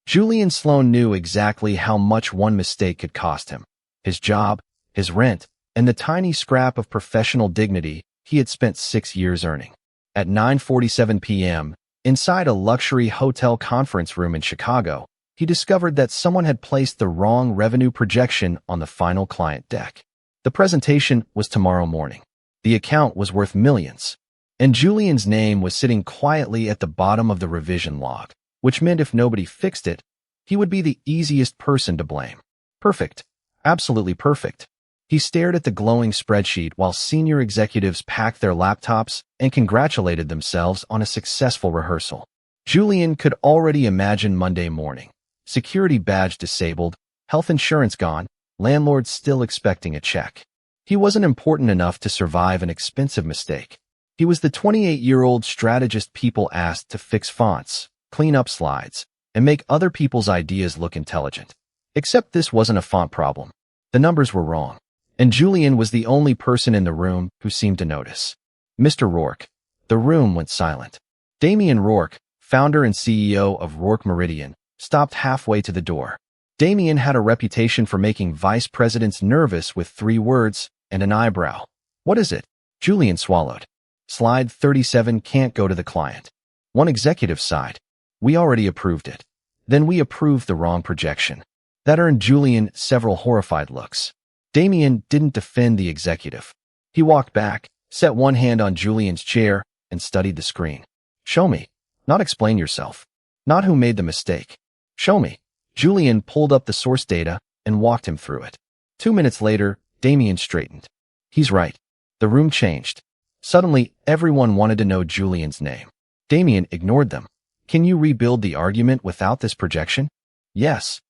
Julian Sloan knew exactly how much one mistake could cost him. His job, his rent, and the tiny scrap of professional dignity he had spent 6 years earning. At 9:47 p.m., inside a luxury hotel conference room in Chicago, he discovered that someone had placed the wrong revenue projection on the final client deck. The presentation was tomorrow morning. The account was worth millions, and Julian's name was sitting quietly at the bottom of the revision log, which meant if nobody fixed it, he would be the easiest person to blame. Perfect. Absolutely perfect. He stared at the glowing spreadsheet while senior executives packed their laptops and congratulated themselves on a successful rehearsal. Julian could already imagine Monday morning. Security badge disabled, health insurance gone, landlord still expecting a check. He wasn't important enough to survive an expensive mistake. He was the 28-year-old strategist people asked to fix fonts, clean up slides, and make other people's ideas look intelligent. Except this wasn't a font problem. The numbers were wrong, and Julian was the only person in the room who seemed to notice. Mr. Rourke. The room went silent. Damien Rourke, founder and CEO of Rourke Meridian, stopped halfway to the door. Damien had a reputation for making vice presidents nervous with 3 words and an eyebrow. What is it? Julian swallowed. Slide 37 can't go to the client. One executive sighed. We already approved it. Then we approved the wrong projection. That earned Julian several horrified looks. Damien didn't defend the executive. He walked back, set one hand on Julian's chair, and studied the screen. Show me. Not explain yourself. Not who made the mistake. Show me. Julian pulled up the source data and walked him through it. 2 minutes later, Damien straightened. He's right. The room changed. Suddenly, everyone wanted to know Julian's name. Damien ignored them. Can you rebuild the argument without this projection? Yes.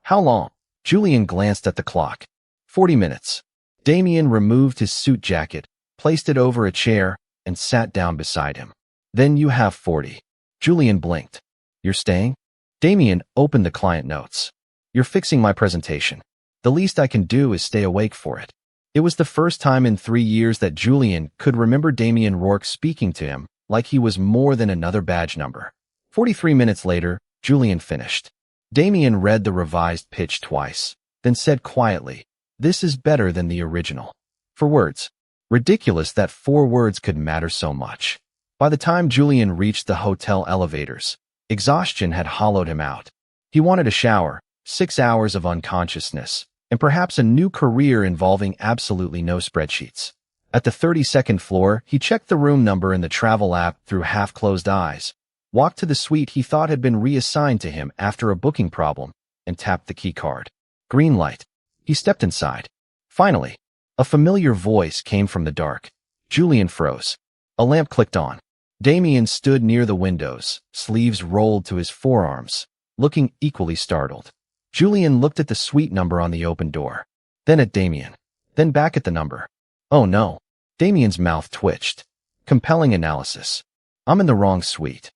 How long? Julian glanced at the clock. 40 minutes. Damien removed his suit jacket, placed it over a chair, and sat down beside him. Then you have 40. Julian blinked. You're staying? Damien opened the client notes. You're fixing my presentation. The least I can do is stay awake for it. It was the first time in 3 years that Julian could remember Damien Rourke speaking to him like he was more than another badge number. 43 minutes later, Julian finished. Damien read the revised pitch twice, then said quietly, "This is better than the original." 4 words. Ridiculous that 4 words could matter so much. By the time Julian reached the hotel elevators, exhaustion had hollowed him out. He wanted a shower, 6 hours of unconsciousness, and perhaps a new career involving absolutely no spreadsheets. At the 32nd floor, he checked the room number in the travel app through half-closed eyes, walked to the suite he thought had been reassigned to him after a booking problem, and tapped the key card. Green light. He stepped inside. Finally, a familiar voice came from the dark. Julian froze. A lamp clicked on. Damien stood near the windows, sleeves rolled to his forearms, looking equally startled. Julian looked at the suite number on the open door, then at Damien, then back at the number. Oh no. Damien's mouth twitched. Compelling analysis. I'm in the wrong suite.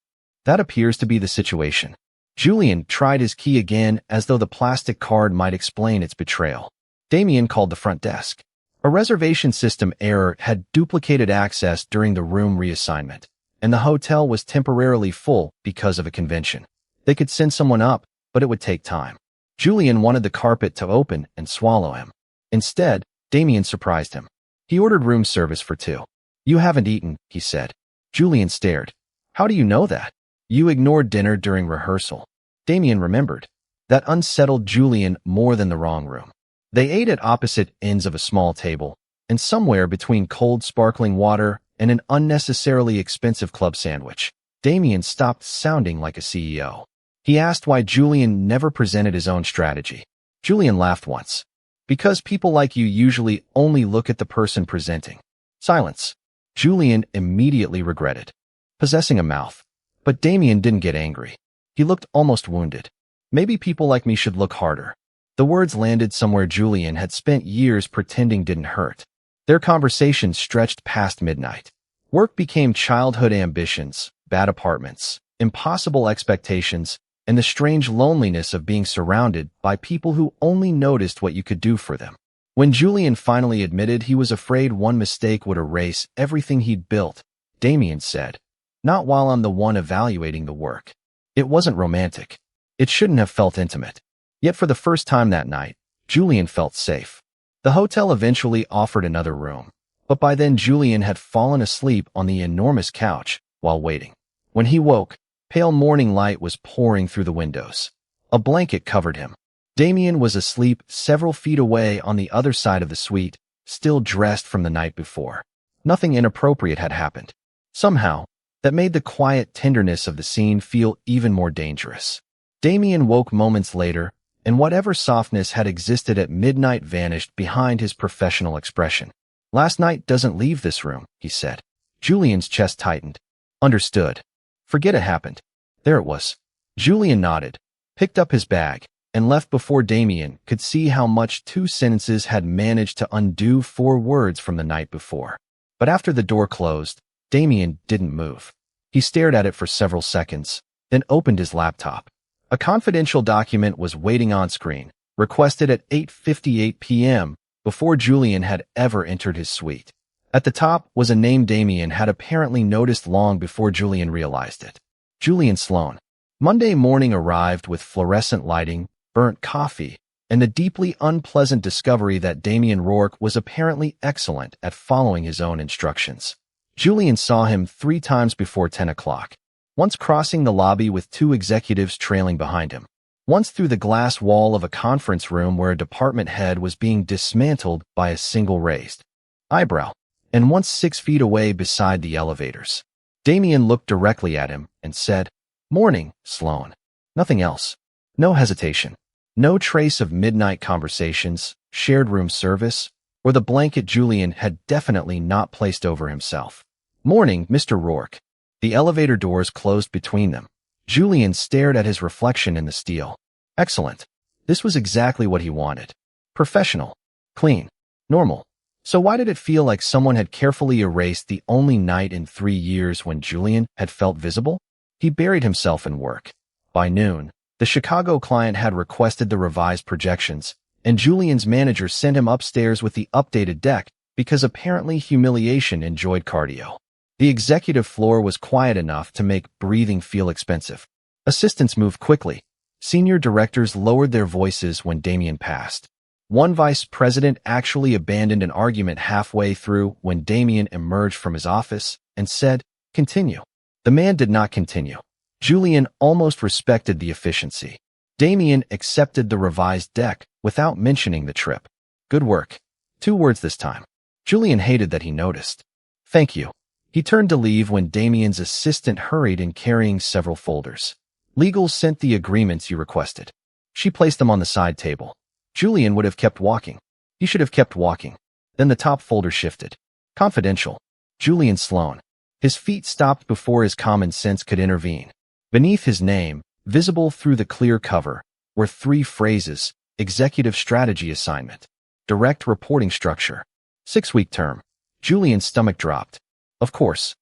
That appears to be the situation. Julian tried his key again as though the plastic card might explain its betrayal. Damien called the front desk. A reservation system error had duplicated access during the room reassignment, and the hotel was temporarily full because of a convention. They could send someone up, but it would take time. Julian wanted the carpet to open and swallow him. Instead, Damien surprised him. He ordered room service for 2. You haven't eaten, he said. Julian stared. How do you know that? You ignored dinner during rehearsal. Damien remembered. That unsettled Julian more than the wrong room. They ate at opposite ends of a small table, and somewhere between cold sparkling water and an unnecessarily expensive club sandwich, Damien stopped sounding like a CEO. He asked why Julian never presented his own strategy. Julian laughed once. Because people like you usually only look at the person presenting. Silence. Julian immediately regretted possessing a mouth. But Damien didn't get angry. He looked almost wounded. Maybe people like me should look harder. The words landed somewhere Julian had spent years pretending didn't hurt. Their conversation stretched past midnight. Work became childhood ambitions, bad apartments, impossible expectations, and the strange loneliness of being surrounded by people who only noticed what you could do for them. When Julian finally admitted he was afraid one mistake would erase everything he'd built, Damien said, "Not while I'm the one evaluating the work." It wasn't romantic. It shouldn't have felt intimate. Yet for the first time that night, Julian felt safe. The hotel eventually offered another room, but by then Julian had fallen asleep on the enormous couch while waiting. When he woke, pale morning light was pouring through the windows. A blanket covered him. Damien was asleep several feet away on the other side of the suite, still dressed from the night before. Nothing inappropriate had happened. Somehow, that made the quiet tenderness of the scene feel even more dangerous. Damien woke moments later, and whatever softness had existed at midnight vanished behind his professional expression. "Last night doesn't leave this room," he said. Julian's chest tightened. "Understood. Forget it happened." There it was. Julian nodded, picked up his bag, and left before Damien could see how much 2 sentences had managed to undo 4 words from the night before. But after the door closed, Damien didn't move. He stared at it for several seconds, then opened his laptop. A confidential document was waiting on screen, requested at 8:58 p.m. before Julian had ever entered his suite. At the top was a name Damien had apparently noticed long before Julian realized it. Julian Sloan. Monday morning arrived with fluorescent lighting, burnt coffee, and the deeply unpleasant discovery that Damien Rourke was apparently excellent at following his own instructions. Julian saw him 3 times before 10 o'clock. Once crossing the lobby with 2 executives trailing behind him. Once through the glass wall of a conference room where a department head was being dismantled by a single raised eyebrow. And once 6 feet away beside the elevators. Damien looked directly at him and said, "Morning, Sloan." Nothing else. No hesitation. No trace of midnight conversations, shared room service, or the blanket Julian had definitely not placed over himself. "Morning, Mr. Rourke." The elevator doors closed between them. Julian stared at his reflection in the steel. Excellent. This was exactly what he wanted. Professional. Clean. Normal. So why did it feel like someone had carefully erased the only night in 3 years when Julian had felt visible? He buried himself in work. By noon, the Chicago client had requested the revised projections, and Julian's manager sent him upstairs with the updated deck because apparently humiliation enjoyed cardio. The executive floor was quiet enough to make breathing feel expensive. Assistants moved quickly. Senior directors lowered their voices when Damien passed. One vice president actually abandoned an argument halfway through when Damien emerged from his office and said, "Continue." The man did not continue. Julian almost respected the efficiency. Damien accepted the revised deck without mentioning the trip. "Good work." 2 words this time. Julian hated that he noticed. "Thank you." He turned to leave when Damien's assistant hurried in carrying several folders. "Legal sent the agreements you requested." She placed them on the side table. Julian would have kept walking. He should have kept walking. Then the top folder shifted. "Confidential. Julian Sloan." His feet stopped before his common sense could intervene. Beneath his name, visible through the clear cover, were 3 phrases: executive strategy assignment, direct reporting structure, 6-week term. Julian's stomach dropped. Of course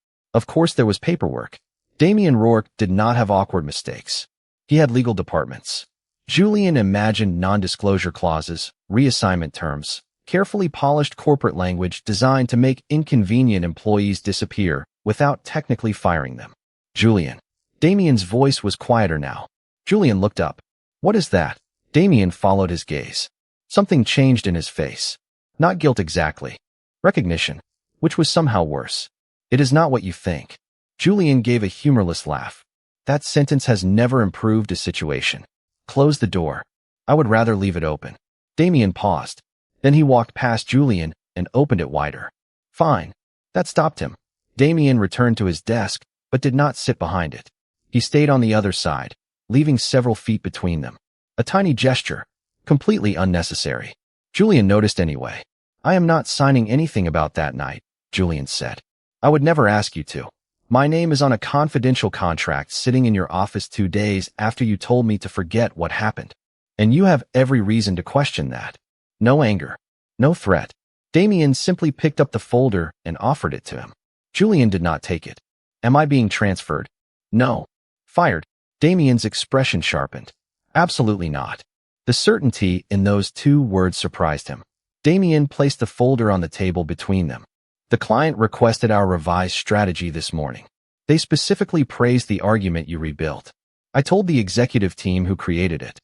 there was paperwork. Damien Rourke did not have awkward mistakes. He had legal departments. Julian imagined non-disclosure clauses, reassignment terms, carefully polished corporate language designed to make inconvenient employees disappear without technically firing them. "Julian." Damien's voice was quieter now. Julian looked up. "What is that?" Damien followed his gaze. Something changed in his face. Not guilt exactly. Recognition, which was somehow worse. "It is not what you think." Julian gave a humorless laugh. "That sentence has never improved a situation. Close the door. I would rather leave it open." Damien paused. Then he walked past Julian and opened it wider. "Fine." That stopped him. Damien returned to his desk, but did not sit behind it. He stayed on the other side, leaving several feet between them. A tiny gesture, completely unnecessary. Julian noticed anyway. "I am not signing anything about that night," Julian said. "I would never ask you to. My name is on a confidential contract sitting in your office 2 days after you told me to forget what happened. And you have every reason to question that." No anger. No threat. Damien simply picked up the folder and offered it to him. Julian did not take it. "Am I being transferred?" "No." "Fired?" Damien's expression sharpened. "Absolutely not." The certainty in those 2 words surprised him. Damien placed the folder on the table between them. "The client requested our revised strategy this morning. They specifically praised the argument you rebuilt. I told the executive team who created it.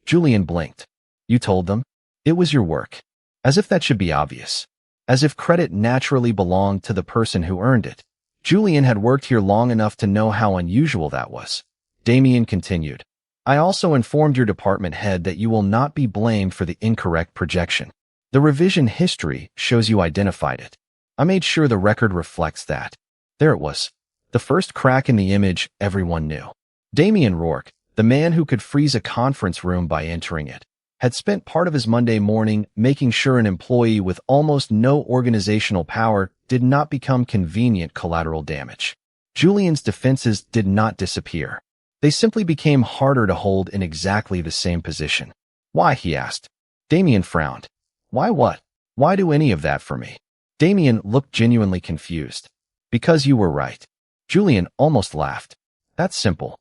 Julian blinked. You told them? It was your work. As if that should be obvious. As if credit naturally belonged to the person who earned it. Julian had worked here long enough to know how unusual that was. Damien continued. I also informed your department head that you will not be blamed for the incorrect projection. The revision history shows you identified it. I made sure the record reflects that. There it was. The first crack in the image everyone knew. Damien Rourke, the man who could freeze a conference room by entering it, had spent part of his Monday morning making sure an employee with almost no organizational power did not become convenient collateral damage. Julian's defenses did not disappear. They simply became harder to hold in exactly the same position. Why, he asked. Damien frowned. Why what? Why do any of that for me? Damien looked genuinely confused. Because you were right. Julian almost laughed. That's simple.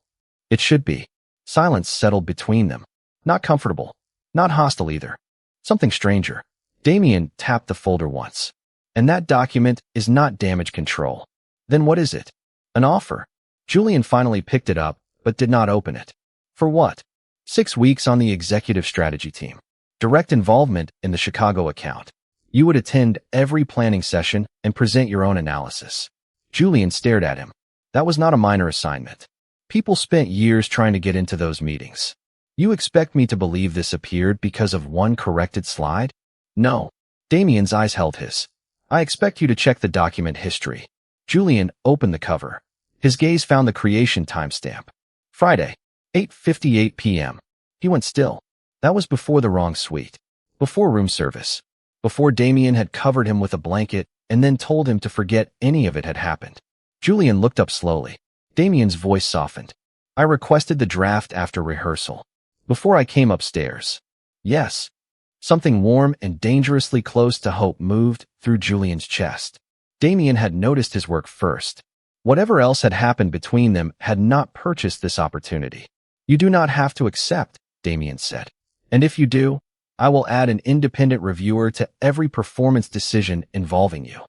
It should be. Silence settled between them. Not comfortable. Not hostile either. Something stranger. Damien tapped the folder once. And that document is not damage control. Then what is it? An offer. Julian finally picked it up, but did not open it. For what? 6 weeks on the executive strategy team. Direct involvement in the Chicago account. You would attend every planning session and present your own analysis. Julian stared at him. That was not a minor assignment. People spent years trying to get into those meetings. You expect me to believe this appeared because of one corrected slide? No. Damien's eyes held his. I expect you to check the document history. Julian opened the cover. His gaze found the creation timestamp. Friday, 8:58 p.m. He went still. That was before the wrong suite. Before room service. Before Damien had covered him with a blanket and then told him to forget any of it had happened. Julian looked up slowly. Damien's voice softened. I requested the draft after rehearsal. Before I came upstairs. Yes. Something warm and dangerously close to hope moved through Julian's chest. Damien had noticed his work first. Whatever else had happened between them had not purchased this opportunity. You do not have to accept, Damien said. And if you do, I will add an independent reviewer to every performance decision involving you.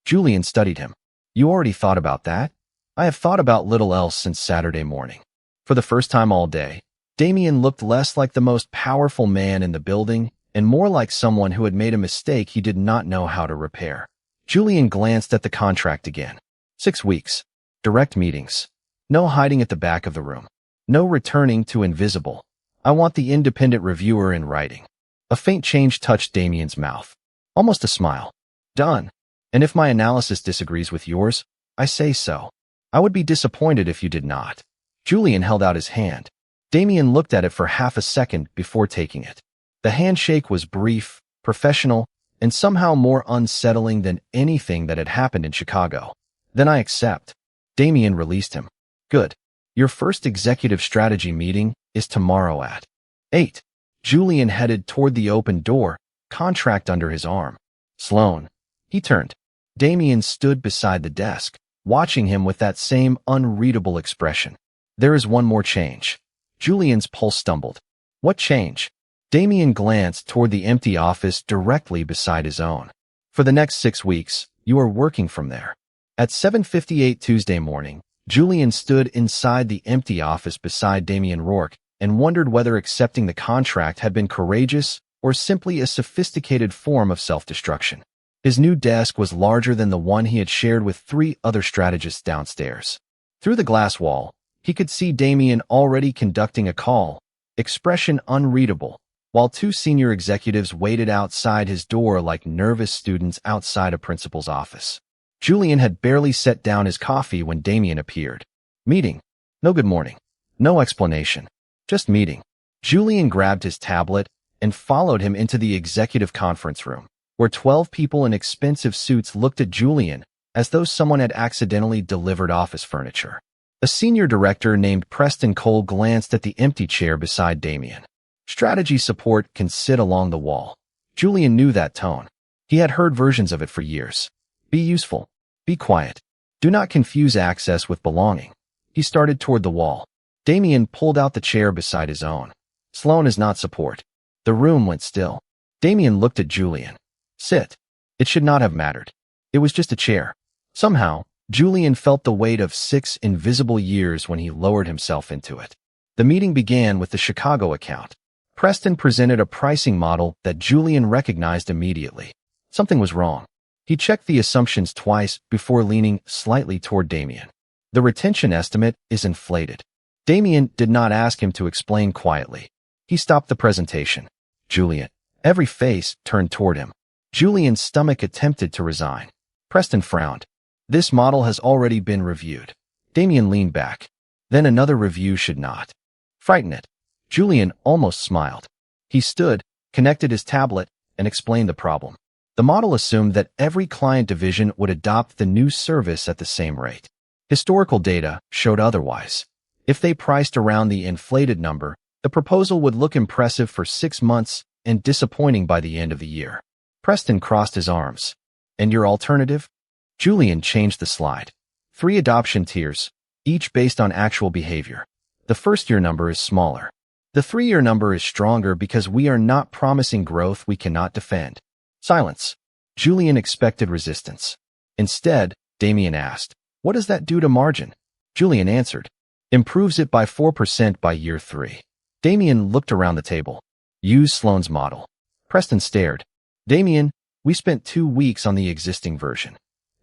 Julian studied him. You already thought about that? I have thought about little else since Saturday morning. For the first time all day, Damien looked less like the most powerful man in the building and more like someone who had made a mistake he did not know how to repair. Julian glanced at the contract again. 6 weeks. Direct meetings. No hiding at the back of the room. No returning to invisible. I want the independent reviewer in writing. A faint change touched Damien's mouth. Almost a smile. Done. And if my analysis disagrees with yours, I say so. I would be disappointed if you did not. Julian held out his hand. Damien looked at it for half a second before taking it. The handshake was brief, professional, and somehow more unsettling than anything that had happened in Chicago. Then I accept. Damien released him. Good. Your first executive strategy meeting is tomorrow at 8. Julian headed toward the open door, contract under his arm. Sloan. He turned. Damien stood beside the desk, watching him with that same unreadable expression. There is one more change. Julian's pulse stumbled. What change? Damien glanced toward the empty office directly beside his own. For the next 6 weeks, you are working from there. At 7:58 Tuesday morning, Julian stood inside the empty office beside Damien Rourke and wondered whether accepting the contract had been courageous or simply a sophisticated form of self-destruction. His new desk was larger than the one he had shared with 3 other strategists downstairs. Through the glass wall, he could see Damien already conducting a call, expression unreadable, while 2 senior executives waited outside his door like nervous students outside a principal's office. Julian had barely set down his coffee when Damien appeared. Meeting. No good morning. No explanation. Just meeting. Julian grabbed his tablet and followed him into the executive conference room, where 12 people in expensive suits looked at Julian as though someone had accidentally delivered office furniture. A senior director named Preston Cole glanced at the empty chair beside Damien. Strategy support can sit along the wall. Julian knew that tone. He had heard versions of it for years. Be useful. Be quiet. Do not confuse access with belonging. He started toward the wall. Damien pulled out the chair beside his own. Sloan is not support. The room went still. Damien looked at Julian. Sit. It should not have mattered. It was just a chair. Somehow, Julian felt the weight of 6 invisible years when he lowered himself into it. The meeting began with the Chicago account. Preston presented a pricing model that Julian recognized immediately. Something was wrong. He checked the assumptions twice before leaning slightly toward Damien. The retention estimate is inflated. Damien did not ask him to explain quietly. He stopped the presentation. Julian. Every face turned toward him. Julian's stomach attempted to resign. Preston frowned. This model has already been reviewed. Damien leaned back. Then another review should not frighten it. Julian almost smiled. He stood, connected his tablet, and explained the problem. The model assumed that every client division would adopt the new service at the same rate. Historical data showed otherwise. If they priced around the inflated number, the proposal would look impressive for 6 months and disappointing by the end of the year. Preston crossed his arms. And your alternative? Julian changed the slide. 3 adoption tiers, each based on actual behavior. The first-year number is smaller. The 3-year number is stronger because we are not promising growth we cannot defend. Silence. Julian expected resistance. Instead, Damien asked, what does that do to margin? Julian answered, improves it by 4% by year 3. Damien looked around the table. Use Sloan's model. Preston stared. Damien, we spent 2 weeks on the existing version.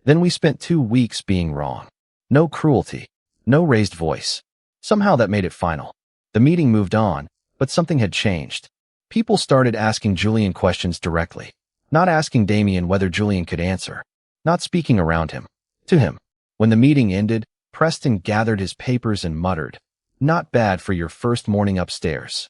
Then we spent 2 weeks being wrong. No cruelty. No raised voice. Somehow that made it final. The meeting moved on, but something had changed. People started asking Julian questions directly. Not asking Damien whether Julian could answer. Not speaking around him. To him. When the meeting ended, Preston gathered his papers and muttered, not bad for your first morning upstairs.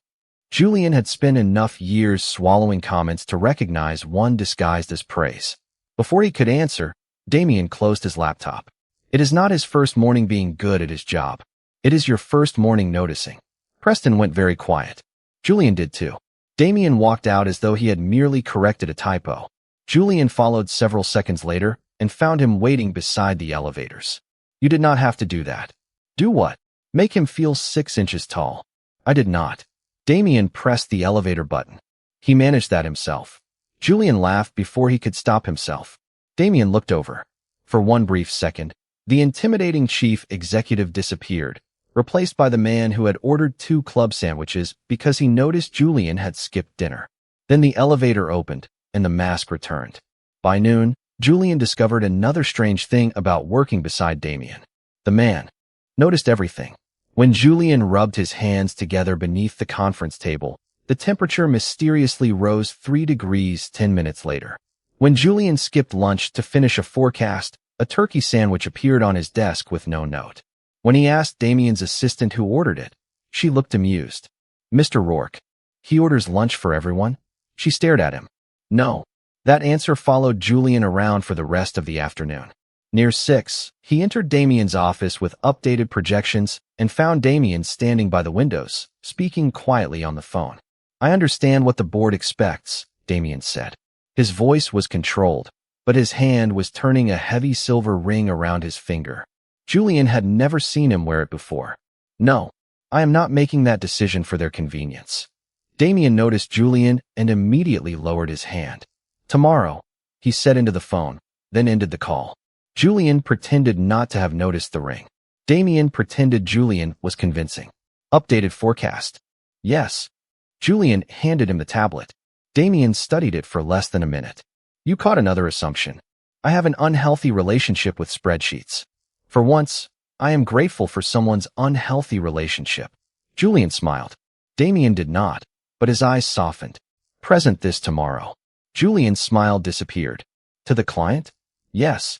Julian had spent enough years swallowing comments to recognize one disguised as praise. Before he could answer, Damien closed his laptop. It is not his first morning being good at his job. It is your first morning noticing. Preston went very quiet. Julian did too. Damien walked out as though he had merely corrected a typo. Julian followed several seconds later and found him waiting beside the elevators. You did not have to do that. Do what? Make him feel 6 inches tall. I did not. Damien pressed the elevator button. He managed that himself. Julian laughed before he could stop himself. Damien looked over. For one brief second, the intimidating chief executive disappeared, replaced by the man who had ordered 2 club sandwiches because he noticed Julian had skipped dinner. Then the elevator opened, and the mask returned. By noon, Julian discovered another strange thing about working beside Damien. The man noticed everything. When Julian rubbed his hands together beneath the conference table, the temperature mysteriously rose 3 degrees 10 minutes later. When Julian skipped lunch to finish a forecast, a turkey sandwich appeared on his desk with no note. When he asked Damien's assistant who ordered it, she looked amused. Mr. Rourke. He orders lunch for everyone? She stared at him. No. That answer followed Julian around for the rest of the afternoon. Near 6, he entered Damien's office with updated projections and found Damien standing by the windows, speaking quietly on the phone. I understand what the board expects, Damien said. His voice was controlled, but his hand was turning a heavy silver ring around his finger. Julian had never seen him wear it before. No, I am not making that decision for their convenience. Damien noticed Julian and immediately lowered his hand. Tomorrow, he said into the phone, then ended the call. Julian pretended not to have noticed the ring. Damien pretended Julian was convincing. Updated forecast. Yes. Julian handed him the tablet. Damien studied it for less than a minute. You caught another assumption. I have an unhealthy relationship with spreadsheets. For once, I am grateful for someone's unhealthy relationship. Julian smiled. Damien did not, but his eyes softened. Present this tomorrow. Julian's smile disappeared. To the client? Yes.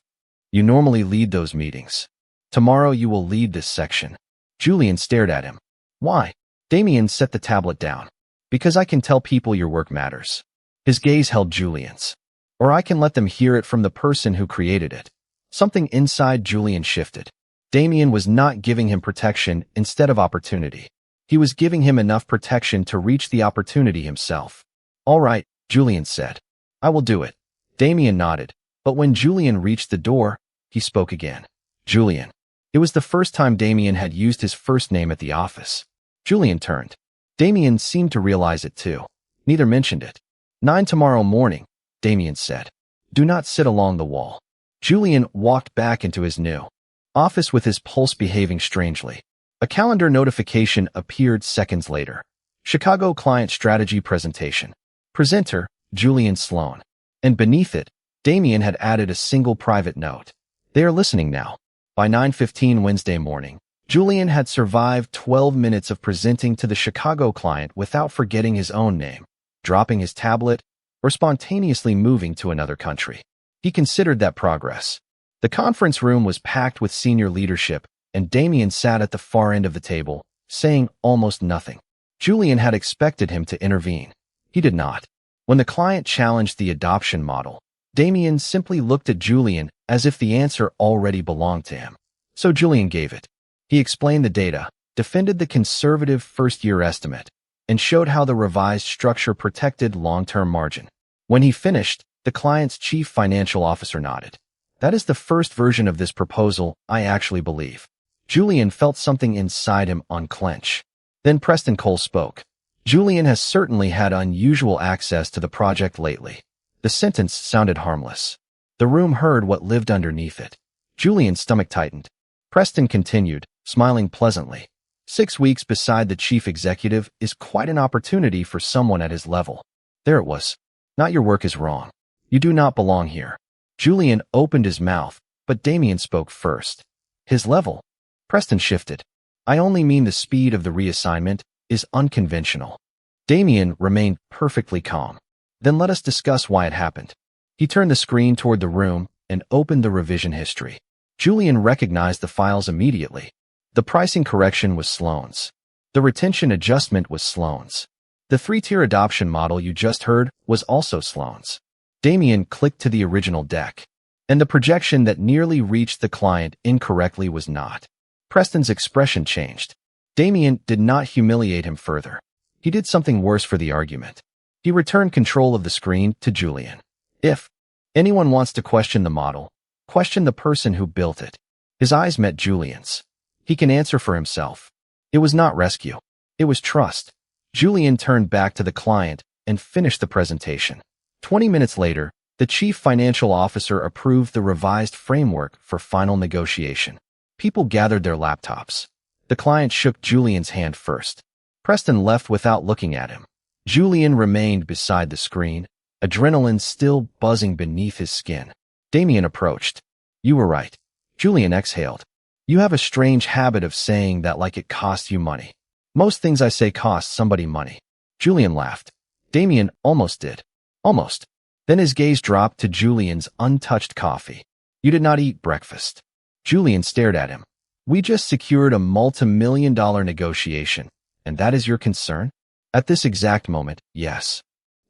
You normally lead those meetings. Tomorrow you will lead this section. Julian stared at him. Why? Damien set the tablet down. Because I can tell people your work matters. His gaze held Julian's. Or I can let them hear it from the person who created it. Something inside Julian shifted. Damien was not giving him protection instead of opportunity. He was giving him enough protection to reach the opportunity himself. All right, Julian said. I will do it. Damien nodded, but when Julian reached the door, he spoke again. Julian. It was the first time Damien had used his first name at the office. Julian turned. Damien seemed to realize it too. Neither mentioned it. 9 tomorrow morning, Damien said. Do not sit along the wall. Julian walked back into his new office with his pulse behaving strangely. A calendar notification appeared seconds later. Chicago Client Strategy Presentation. Presenter, Julian Sloan. And beneath it, Damien had added a single private note. They are listening now. By 9:15 Wednesday morning, Julian had survived 12 minutes of presenting to the Chicago client without forgetting his own name, dropping his tablet, or spontaneously moving to another country. He considered that progress. The conference room was packed with senior leadership, and Damien sat at the far end of the table, saying almost nothing. Julian had expected him to intervene. He did not. When the client challenged the adoption model, Damien simply looked at Julian as if the answer already belonged to him. So Julian gave it. He explained the data, defended the conservative first-year estimate, and showed how the revised structure protected long-term margin. When he finished, the client's chief financial officer nodded. That is the first version of this proposal, I actually believe. Julian felt something inside him unclench. Then Preston Cole spoke. Julian has certainly had unusual access to the project lately. The sentence sounded harmless. The room heard what lived underneath it. Julian's stomach tightened. Preston continued, smiling pleasantly. 6 weeks beside the chief executive is quite an opportunity for someone at his level. There it was. Not your work is wrong. You do not belong here. Julian opened his mouth, but Damien spoke first. His level. Preston shifted. I only mean the speed of the reassignment is unconventional. Damien remained perfectly calm. Then let us discuss why it happened. He turned the screen toward the room and opened the revision history. Julian recognized the files immediately. The pricing correction was Sloan's. The retention adjustment was Sloan's. The 3-tier adoption model you just heard was also Sloan's. Damien clicked to the original deck. And the projection that nearly reached the client incorrectly was not. Preston's expression changed. Damien did not humiliate him further. He did something worse for the argument. He returned control of the screen to Julian. If anyone wants to question the model, question the person who built it. His eyes met Julian's. He can answer for himself. It was not rescue. It was trust. Julian turned back to the client and finished the presentation. 20 minutes later, the chief financial officer approved the revised framework for final negotiation. People gathered their laptops. The client shook Julian's hand first. Preston left without looking at him. Julian remained beside the screen, adrenaline still buzzing beneath his skin. Damien approached. You were right. Julian exhaled. You have a strange habit of saying that like it costs you money. Most things I say cost somebody money. Julian laughed. Damien almost did. Almost. Then his gaze dropped to Julian's untouched coffee. You did not eat breakfast. Julian stared at him. We just secured a multi-million-dollar negotiation, and that is your concern? At this exact moment, yes.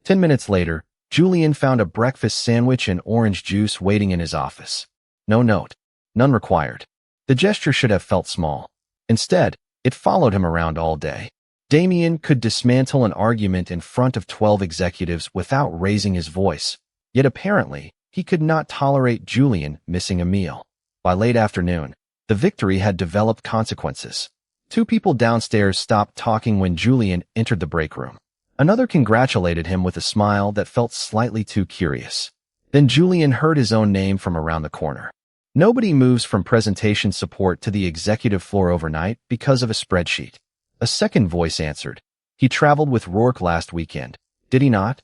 10 minutes later, Julian found a breakfast sandwich and orange juice waiting in his office. No note. None required. The gesture should have felt small. Instead, it followed him around all day. Damien could dismantle an argument in front of 12 executives without raising his voice, yet apparently, he could not tolerate Julian missing a meal. By late afternoon, the victory had developed consequences. 2 people downstairs stopped talking when Julian entered the break room. Another congratulated him with a smile that felt slightly too curious. Then Julian heard his own name from around the corner. Nobody moves from presentation support to the executive floor overnight because of a spreadsheet. A second voice answered. He traveled with Rourke last weekend, did he not?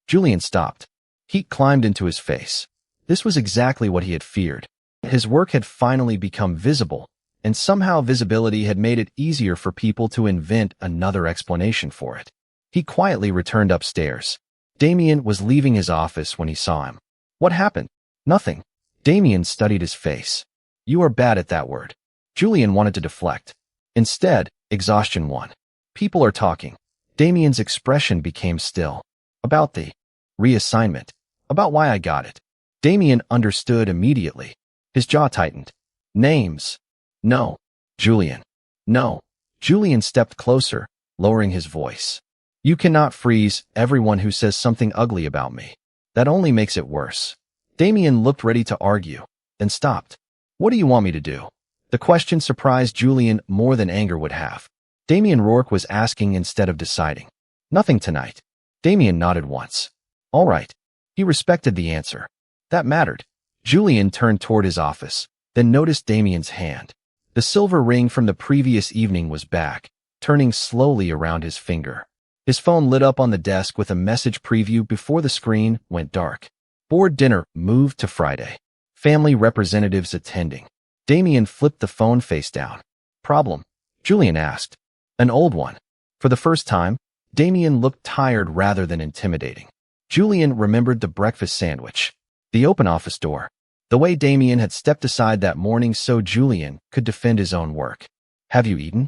Julian stopped. Heat climbed into his face. This was exactly what he had feared. His work had finally become visible, and somehow visibility had made it easier for people to invent another explanation for it. He quietly returned upstairs. Damien was leaving his office when he saw him. What happened? Nothing. Damien studied his face. You are bad at that word. Julian wanted to deflect. Instead, exhaustion won. People are talking. Damien's expression became still. About the reassignment. About why I got it. Damien understood immediately. His jaw tightened. Names. No. Julian. No. Julian stepped closer, lowering his voice. You cannot freeze everyone who says something ugly about me. That only makes it worse. Damien looked ready to argue, then stopped. What do you want me to do? The question surprised Julian more than anger would have. Damien Rourke was asking instead of deciding. Nothing tonight. Damien nodded once. All right. He respected the answer. That mattered. Julian turned toward his office, then noticed Damien's hand. The silver ring from the previous evening was back, turning slowly around his finger. His phone lit up on the desk with a message preview before the screen went dark. Board dinner moved to Friday. Family representatives attending. Damien flipped the phone face down. Problem? Julian asked. An old one. For the first time, Damien looked tired rather than intimidating. Julian remembered the breakfast sandwich, the open office door, the way Damien had stepped aside that morning so Julian could defend his own work. Have you eaten?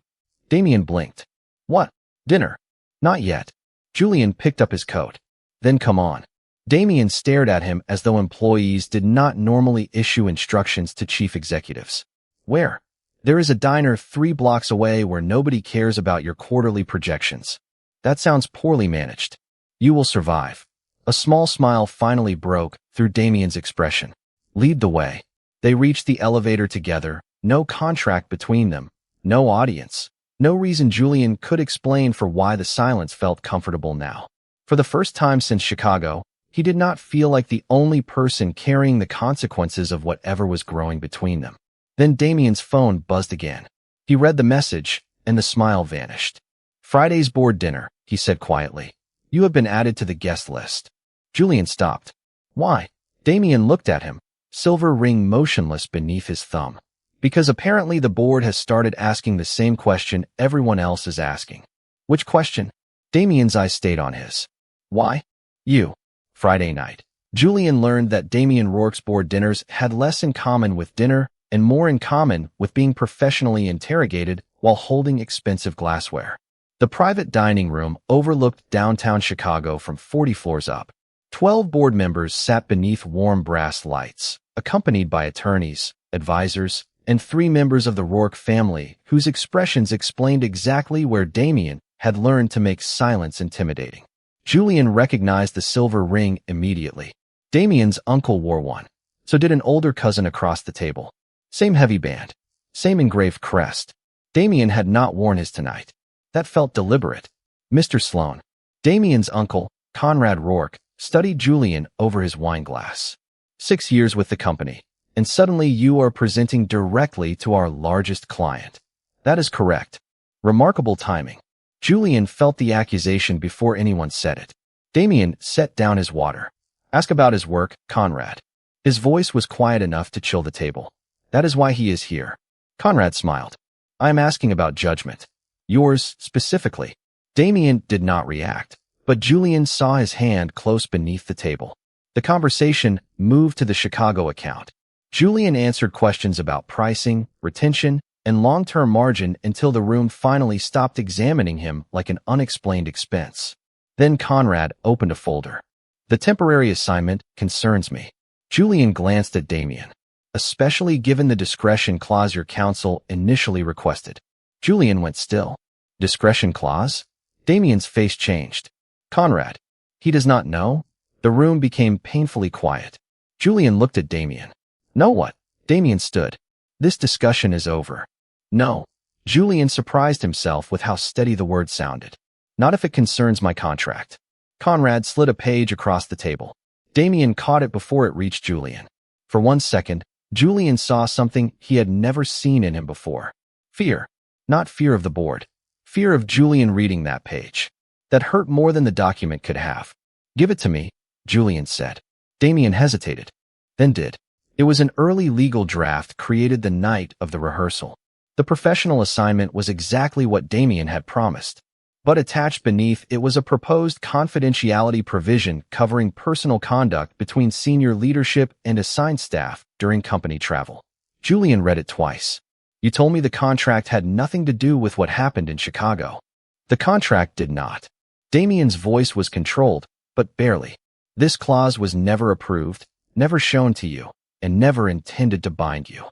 Damien blinked. What? Dinner? Not yet. Julian picked up his coat. Then come on. Damien stared at him as though employees did not normally issue instructions to chief executives. Where? There is a diner 3 blocks away where nobody cares about your quarterly projections. That sounds poorly managed. You will survive. A small smile finally broke through Damien's expression. Lead the way. They reached the elevator together, no contract between them, no audience, no reason Julian could explain for why the silence felt comfortable now. For the first time since Chicago, he did not feel like the only person carrying the consequences of whatever was growing between them. Then Damien's phone buzzed again. He read the message, and the smile vanished. Friday's board dinner, he said quietly. You have been added to the guest list. Julian stopped. Why? Damien looked at him, silver ring motionless beneath his thumb. Because apparently the board has started asking the same question everyone else is asking. Which question? Damien's eyes stayed on his. Why? You. Friday night. Julian learned that Damien Rourke's board dinners had less in common with dinner and more in common with being professionally interrogated while holding expensive glassware. The private dining room overlooked downtown Chicago from 40 floors up. 12 board members sat beneath warm brass lights, accompanied by attorneys, advisors, and 3 members of the Rourke family whose expressions explained exactly where Damien had learned to make silence intimidating. Julian recognized the silver ring immediately. Damien's uncle wore one. So did an older cousin across the table. Same heavy band. Same engraved crest. Damien had not worn his tonight. That felt deliberate. Mr. Sloan. Damien's uncle, Conrad Rourke, studied Julian over his wine glass. 6 years with the company, and suddenly you are presenting directly to our largest client. That is correct. Remarkable timing. Julian felt the accusation before anyone said it. Damien set down his water. Ask about his work, Conrad. His voice was quiet enough to chill the table. That is why he is here. Conrad smiled. I am asking about judgment. Yours, specifically. Damien did not react, but Julian saw his hand close beneath the table. The conversation moved to the Chicago account. Julian answered questions about pricing, retention, and long-term margin until the room finally stopped examining him like an unexplained expense. Then Conrad opened a folder. The temporary assignment concerns me. Julian glanced at Damien. Especially given the discretion clause your counsel initially requested. Julian went still. Discretion clause? Damien's face changed. Conrad. He does not know? The room became painfully quiet. Julian looked at Damien. Know what? Damien stood. This discussion is over. No. Julian surprised himself with how steady the word sounded. Not if it concerns my contract. Conrad slid a page across the table. Damien caught it before it reached Julian. For 1 second, Julian saw something he had never seen in him before. Fear. Not fear of the board. Fear of Julian reading that page. That hurt more than the document could have. Give it to me, Julian said. Damien hesitated. Then did. It was an early legal draft created the night of the rehearsal. The professional assignment was exactly what Damien had promised. But attached beneath it was a proposed confidentiality provision covering personal conduct between senior leadership and assigned staff during company travel. Julian read it twice. You told me the contract had nothing to do with what happened in Chicago. The contract did not. Damien's voice was controlled, but barely. This clause was never approved, never shown to you, and never intended to bind you.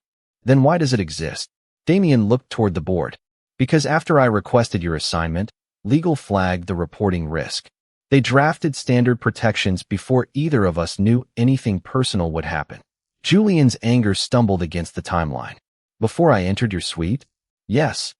Then why does it exist? Damien looked toward the board. Because after I requested your assignment, legal flagged the reporting risk. They drafted standard protections before either of us knew anything personal would happen. Julian's anger stumbled against the timeline. Before I entered your suite? Yes.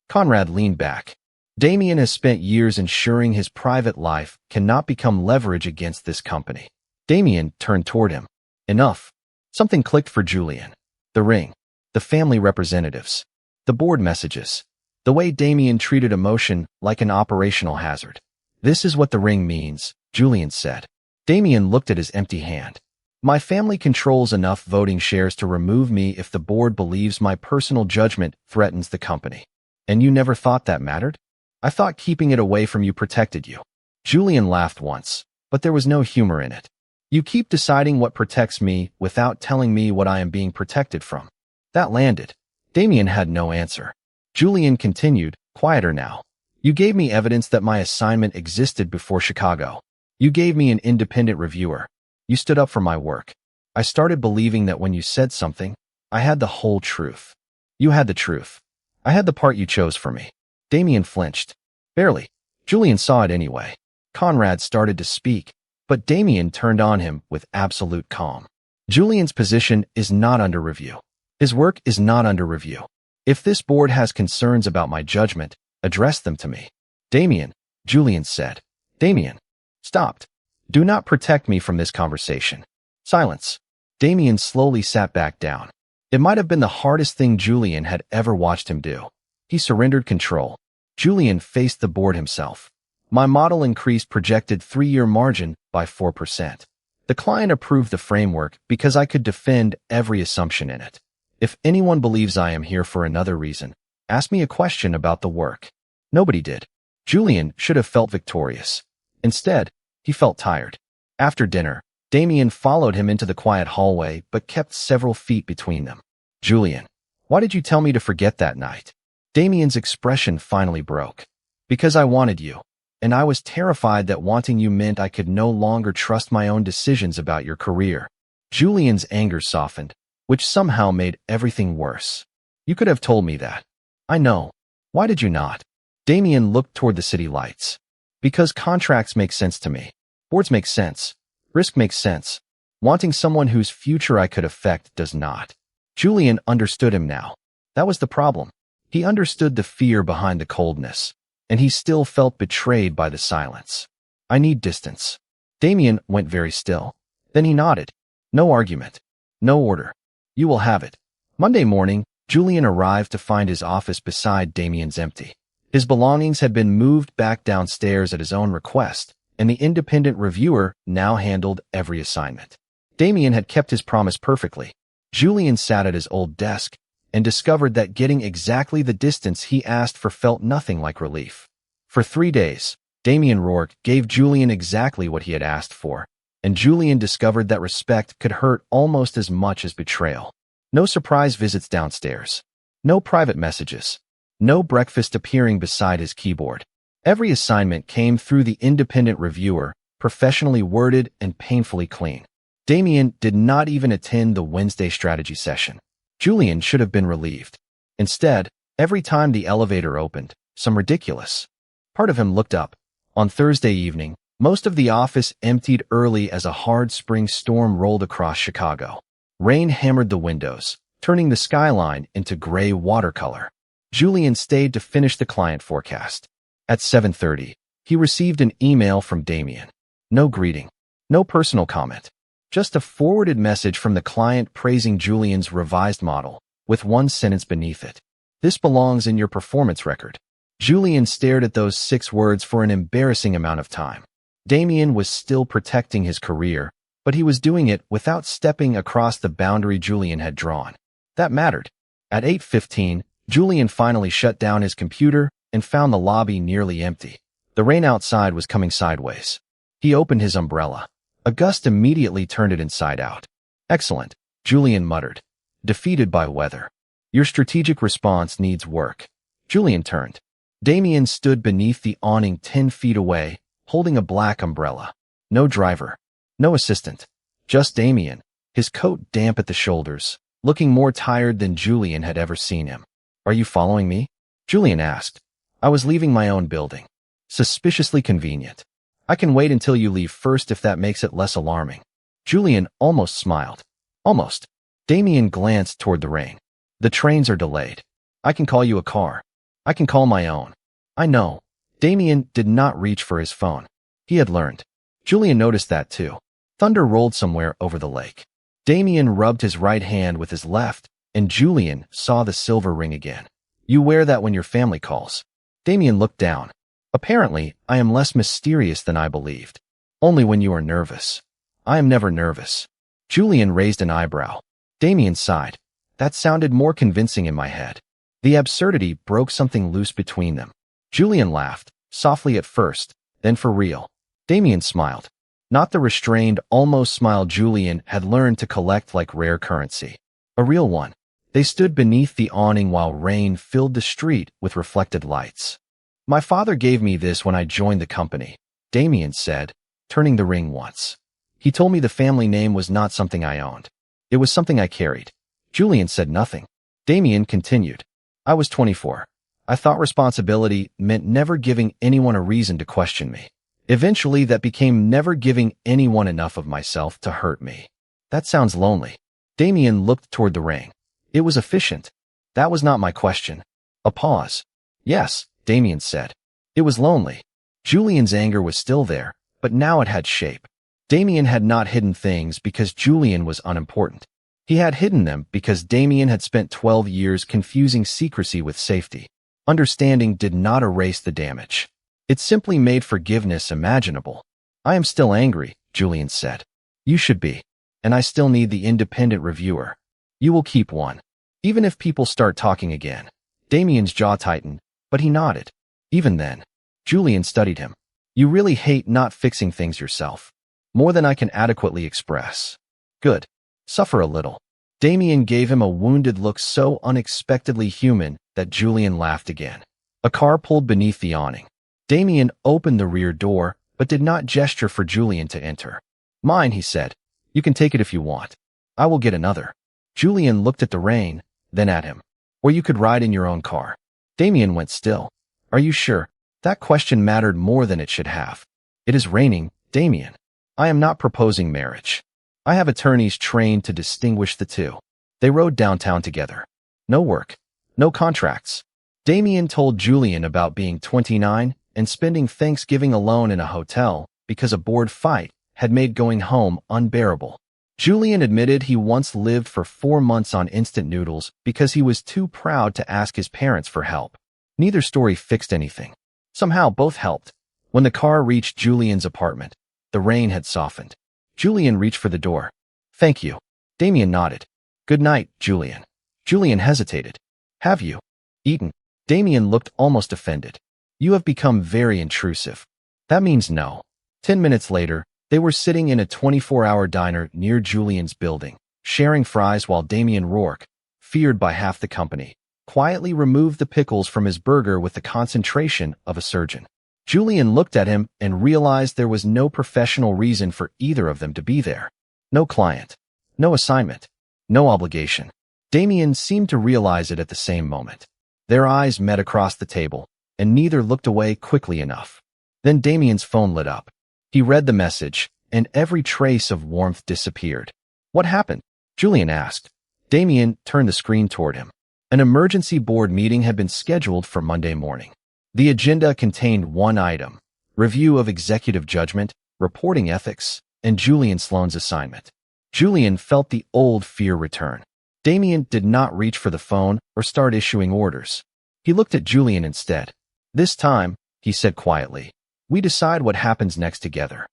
Conrad leaned back. Damien has spent years ensuring his private life cannot become leverage against this company. Damien turned toward him. Enough. Something clicked for Julian. The ring. The family representatives. The board messages. The way Damien treated emotion like an operational hazard. This is what the ring means, Julian said. Damien looked at his empty hand. My family controls enough voting shares to remove me if the board believes my personal judgment threatens the company. And you never thought that mattered? I thought keeping it away from you protected you. Julian laughed once, but there was no humor in it. You keep deciding what protects me without telling me what I am being protected from. That landed. Damien had no answer. Julian continued, quieter now. You gave me evidence that my assignment existed before Chicago. You gave me an independent reviewer. You stood up for my work. I started believing that when you said something, I had the whole truth. You had the truth. I had the part you chose for me. Damien flinched. Barely. Julian saw it anyway. Conrad started to speak, but Damien turned on him with absolute calm. Julian's position is not under review. His work is not under review. If this board has concerns about my judgment, address them to me. Damien, Julian said. Damien, stopped. Do not protect me from this conversation. Silence. Damien slowly sat back down. It might have been the hardest thing Julian had ever watched him do. He surrendered control. Julian faced the board himself. My model increased projected 3-year margin by 4%. The client approved the framework because I could defend every assumption in it. If anyone believes I am here for another reason, ask me a question about the work. Nobody did. Julian should have felt victorious. Instead, he felt tired. After dinner, Damien followed him into the quiet hallway but kept several feet between them. Julian, why did you tell me to forget that night? Damien's expression finally broke. Because I wanted you, and I was terrified that wanting you meant I could no longer trust my own decisions about your career. Julian's anger softened, which somehow made everything worse. You could have told me that. I know. Why did you not? Damien looked toward the city lights. Because contracts make sense to me. Boards make sense. Risk makes sense. Wanting someone whose future I could affect does not. Julian understood him now. That was the problem. He understood the fear behind the coldness, and he still felt betrayed by the silence. I need distance. Damien went very still. Then he nodded. No argument. No order. You will have it. Monday morning, Julian arrived to find his office beside Damien's empty. His belongings had been moved back downstairs at his own request, and the independent reviewer now handled every assignment. Damien had kept his promise perfectly. Julian sat at his old desk and discovered that getting exactly the distance he asked for felt nothing like relief. For 3 days, Damien Rourke gave Julian exactly what he had asked for, and Julian discovered that respect could hurt almost as much as betrayal. No surprise visits downstairs. No private messages. No breakfast appearing beside his keyboard. Every assignment came through the independent reviewer, professionally worded and painfully clean. Damien did not even attend the Wednesday strategy session. Julian should have been relieved. Instead, every time the elevator opened, some ridiculous. Part of him looked up. On Thursday evening, most of the office emptied early as a hard spring storm rolled across Chicago. Rain hammered the windows, turning the skyline into gray watercolor. Julian stayed to finish the client forecast. At 7:30, he received an email from Damien. No greeting. No personal comment. Just a forwarded message from the client praising Julian's revised model, with one sentence beneath it. This belongs in your performance record. Julian stared at those 6 words for an embarrassing amount of time. Damien was still protecting his career, but he was doing it without stepping across the boundary Julian had drawn. That mattered. At 8:15, Julian finally shut down his computer and found the lobby nearly empty. The rain outside was coming sideways. He opened his umbrella. A gust immediately turned it inside out. Excellent, Julian muttered, defeated by weather. Your strategic response needs work. Julian turned. Damien stood beneath the awning 10 feet away, holding a black umbrella. No driver. No assistant. Just Damien, his coat damp at the shoulders, looking more tired than Julian had ever seen him. Are you following me? Julian asked. I was leaving my own building. Suspiciously convenient. I can wait until you leave first if that makes it less alarming. Julian almost smiled. Almost. Damien glanced toward the rain. The trains are delayed. I can call you a car. I can call my own. I know. Damien did not reach for his phone. He had learned. Julian noticed that too. Thunder rolled somewhere over the lake. Damien rubbed his right hand with his left, and Julian saw the silver ring again. You wear that when your family calls. Damien looked down. Apparently, I am less mysterious than I believed. Only when you are nervous. I am never nervous. Julian raised an eyebrow. Damien sighed. That sounded more convincing in my head. The absurdity broke something loose between them. Julian laughed, softly at first, then for real. Damien smiled. Not the restrained, almost smile Julian had learned to collect like rare currency. A real one. They stood beneath the awning while rain filled the street with reflected lights. My father gave me this when I joined the company, Damien said, turning the ring once. He told me the family name was not something I owned. It was something I carried. Julian said nothing. Damien continued. I was 24. I thought responsibility meant never giving anyone a reason to question me. Eventually, that became never giving anyone enough of myself to hurt me. That sounds lonely. Damien looked toward the ring. It was efficient. That was not my question. A pause. Yes, Damien said. It was lonely. Julian's anger was still there, but now it had shape. Damien had not hidden things because Julian was unimportant. He had hidden them because Damien had spent 12 years confusing secrecy with safety. Understanding did not erase the damage. It simply made forgiveness imaginable. I am still angry, Julian said. You should be. And I still need the independent reviewer. You will keep one. Even if people start talking again. Damien's jaw tightened, but he nodded. Even then. Julian studied him. You really hate not fixing things yourself. More than I can adequately express. Good. Suffer a little. Damien gave him a wounded look so unexpectedly human that Julian laughed again. A car pulled beneath the awning. Damien opened the rear door, but did not gesture for Julian to enter. Mine, he said. You can take it if you want. I will get another. Julian looked at the rain, then at him. Or you could ride in your own car. Damien went still. Are you sure? That question mattered more than it should have. It is raining, Damien. I am not proposing marriage. I have attorneys trained to distinguish the two. They rode downtown together. No work. No contracts. Damien told Julian about being 29 and spending Thanksgiving alone in a hotel because a bored fight had made going home unbearable. Julian admitted he once lived for 4 months on instant noodles because he was too proud to ask his parents for help. Neither story fixed anything. Somehow both helped. When the car reached Julian's apartment, the rain had softened. Julian reached for the door. Thank you. Damien nodded. Good night, Julian. Julian hesitated. Have you eaten? Damien looked almost offended. You have become very intrusive. That means no. 10 minutes later, they were sitting in a 24-hour diner near Julian's building, sharing fries while Damien Rourke, feared by half the company, quietly removed the pickles from his burger with the concentration of a surgeon. Julian looked at him and realized there was no professional reason for either of them to be there. No client. No assignment. No obligation. Damien seemed to realize it at the same moment. Their eyes met across the table, and neither looked away quickly enough. Then Damien's phone lit up. He read the message, and every trace of warmth disappeared. What happened? Julian asked. Damien turned the screen toward him. An emergency board meeting had been scheduled for Monday morning. The agenda contained one item: review of executive judgment, reporting ethics, and Julian Sloan's assignment. Julian felt the old fear return. Damien did not reach for the phone or start issuing orders. He looked at Julian instead. This time, he said quietly, we decide what happens next together.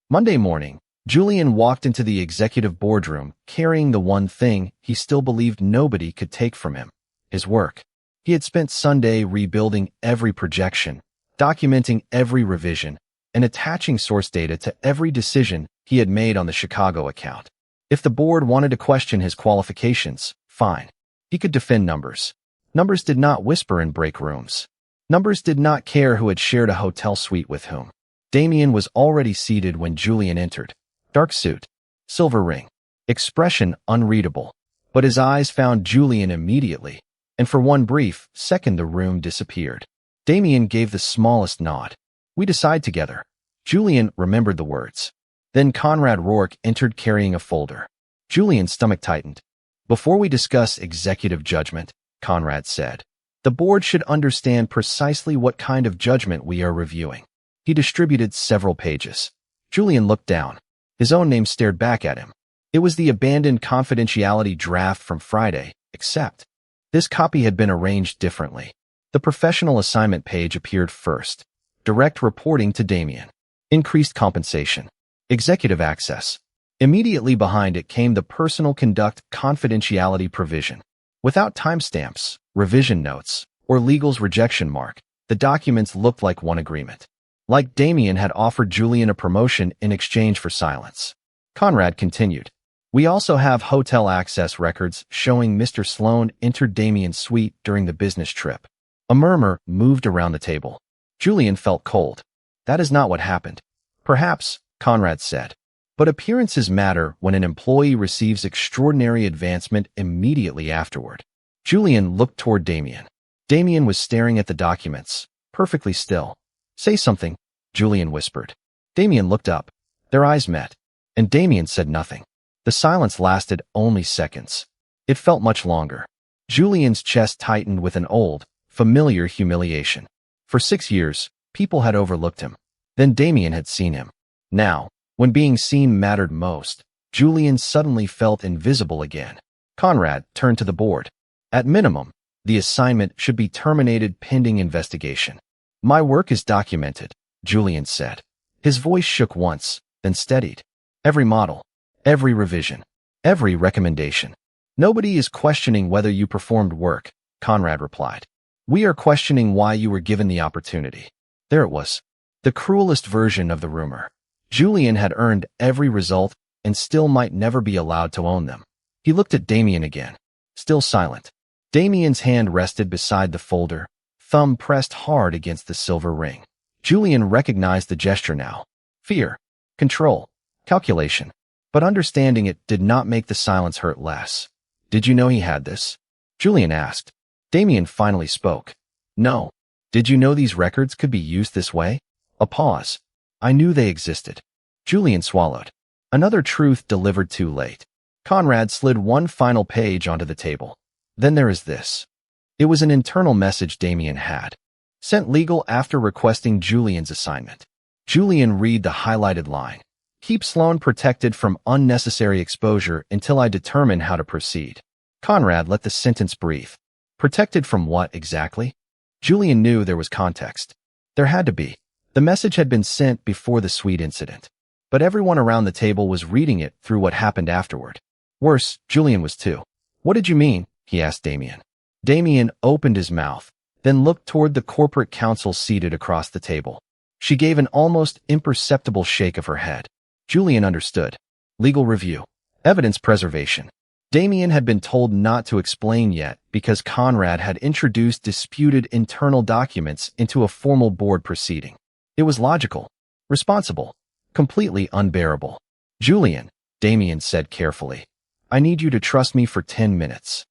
Monday morning, Julian walked into the executive boardroom carrying the one thing he still believed nobody could take from him: his work. He had spent Sunday rebuilding every projection, documenting every revision, and attaching source data to every decision he had made on the Chicago account. If the board wanted to question his qualifications, fine. He could defend numbers. Numbers did not whisper in break rooms. Numbers did not care who had shared a hotel suite with whom. Damien was already seated when Julian entered. Dark suit. Silver ring. Expression unreadable. But his eyes found Julian immediately, and for one brief second the room disappeared. Damien gave the smallest nod. We decide together. Julian remembered the words. Then Conrad Rourke entered carrying a folder. Julian's stomach tightened. Before we discuss executive judgment, Conrad said, the board should understand precisely what kind of judgment we are reviewing. He distributed several pages. Julian looked down. His own name stared back at him. It was the abandoned confidentiality draft from Friday, except This copy had been arranged differently. The professional assignment page appeared first. Direct reporting to Damien. Increased compensation. Executive access. Immediately behind it came the personal conduct confidentiality provision. Without timestamps, revision notes, or legal's rejection mark, the documents looked like one agreement. Like Damien had offered Julian a promotion in exchange for silence. Conrad continued. We also have hotel access records showing Mr. Sloan entered Damien's suite during the business trip. A murmur moved around the table. Julian felt cold. That is not what happened. Perhaps, Conrad said. But appearances matter when an employee receives extraordinary advancement immediately afterward. Julian looked toward Damien. Damien was staring at the documents, perfectly still. Say something, Julian whispered. Damien looked up. Their eyes met, and Damien said nothing. The silence lasted only seconds. It felt much longer. Julian's chest tightened with an old, familiar humiliation. For 6 years, people had overlooked him. Then Damien had seen him. Now, when being seen mattered most, Julian suddenly felt invisible again. Conrad turned to the board. At minimum, the assignment should be terminated pending investigation. My work is documented, Julian said. His voice shook once, then steadied. Every model, every revision, every recommendation. Nobody is questioning whether you performed work, Conrad replied. We are questioning why you were given the opportunity. There it was. The cruelest version of the rumor. Julian had earned every result and still might never be allowed to own them. He looked at Damien again, still silent. Damien's hand rested beside the folder, thumb pressed hard against the silver ring. Julian recognized the gesture now. Fear, control, calculation. But understanding it did not make the silence hurt less. Did you know he had this? Julian asked. Damien finally spoke. No. Did you know these records could be used this way? A pause. I knew they existed. Julian swallowed. Another truth delivered too late. Conrad slid one final page onto the table. Then there is this. It was an internal message Damien had. Sent legal after requesting Julian's assignment. Julian read the highlighted line. Keep Sloan protected from unnecessary exposure until I determine how to proceed. Conrad let the sentence breathe. Protected from what exactly? Julian knew there was context. There had to be. The message had been sent before the suite incident. But everyone around the table was reading it through what happened afterward. Worse, Julian was too. What did you mean? He asked Damien. Damien opened his mouth, then looked toward the corporate counsel seated across the table. She gave an almost imperceptible shake of her head. Julian understood. Legal review. Evidence preservation. Damien had been told not to explain yet because Conrad had introduced disputed internal documents into a formal board proceeding. It was logical, responsible, completely unbearable. Julian, Damien said carefully, I need you to trust me for 10 minutes.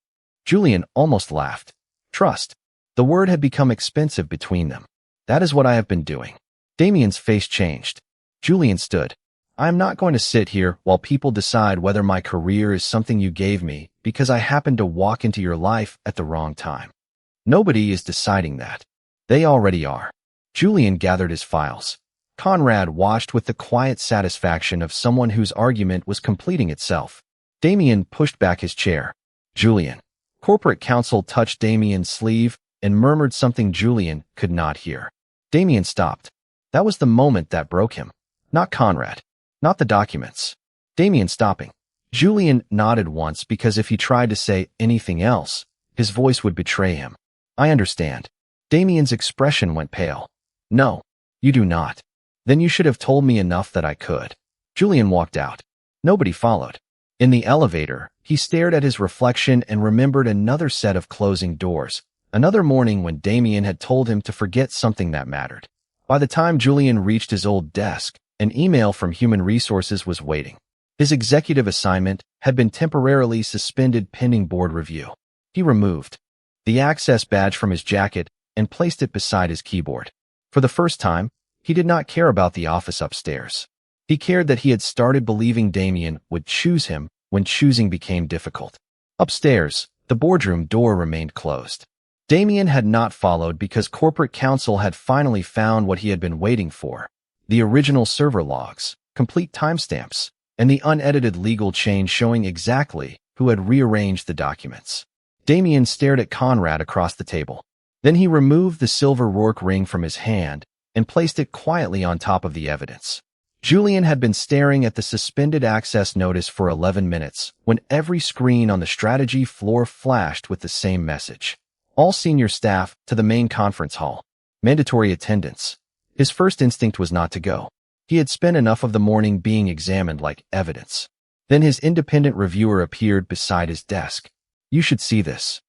Julian almost laughed. Trust. The word had become expensive between them. That is what I have been doing. Damien's face changed. Julian stood. I am not going to sit here while people decide whether my career is something you gave me because I happened to walk into your life at the wrong time. Nobody is deciding that. They already are. Julian gathered his files. Conrad watched with the quiet satisfaction of someone whose argument was completing itself. Damien pushed back his chair. Julian. Corporate counsel touched Damien's sleeve and murmured something Julian could not hear. Damien stopped. That was the moment that broke him. Not Conrad. Not the documents. Damien stopping. Julian nodded once because if he tried to say anything else, his voice would betray him. I understand. Damien's expression went pale. No, you do not. Then you should have told me enough that I could. Julian walked out. Nobody followed. In the elevator, he stared at his reflection and remembered another set of closing doors. Another morning when Damien had told him to forget something that mattered. By the time Julian reached his old desk, an email from Human Resources was waiting. His executive assignment had been temporarily suspended pending board review. He removed the access badge from his jacket and placed it beside his keyboard. For the first time, he did not care about the office upstairs. He cared that he had started believing Damien would choose him when choosing became difficult. Upstairs, the boardroom door remained closed. Damien had not followed because corporate counsel had finally found what he had been waiting for. The original server logs, complete timestamps, and the unedited legal chain showing exactly who had rearranged the documents. Damien stared at Conrad across the table. Then he removed the silver Rourke ring from his hand and placed it quietly on top of the evidence. Julian had been staring at the suspended access notice for 11 minutes when every screen on the strategy floor flashed with the same message. All senior staff to the main conference hall. Mandatory attendance. His first instinct was not to go. He had spent enough of the morning being examined like evidence. Then his independent reviewer appeared beside his desk. You should see this.